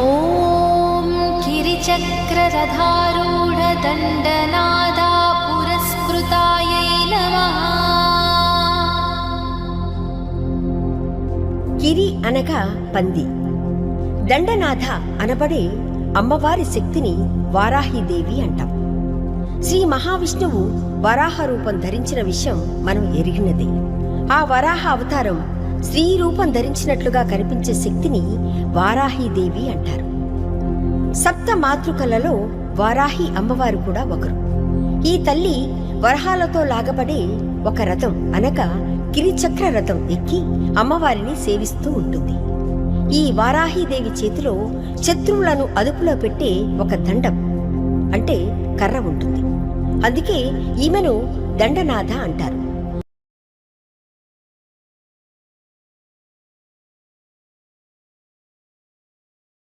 ఓం గిరిచక్రరథారూఢ దండనాదా పురస్కృతాయై నమః. గిరి అనగా పంది, దండనాథ అనబడే అమ్మవారి శక్తిని వారాహీదేవి అంటాం. శ్రీ మహావిష్ణువు వరాహ రూపం ధరించిన విషయం మనం ఎరిగినదే. ఆ వరాహ అవతారం స్త్రీ రూపం ధరించినట్లుగా కనిపించే శక్తిని వారాహీదేవి అంటారు. సప్త మాతృకలలో వారాహి అమ్మవారు కూడా ఒకరు. ఈ తల్లి వరహాలతో లాగబడే ఒక రథం అనగా గిరిచక్ర రథం ఎక్కి అమ్మవారిని సేవిస్తూ ఉంటుంది. ఈ వారాహీదేవి చేతిలో శత్రువులను అదుపులో పెట్టే ఒక దండం అంటే కర్ర ఉంటుంది. అందుకే ఈమెను దండనాథ అంటారు.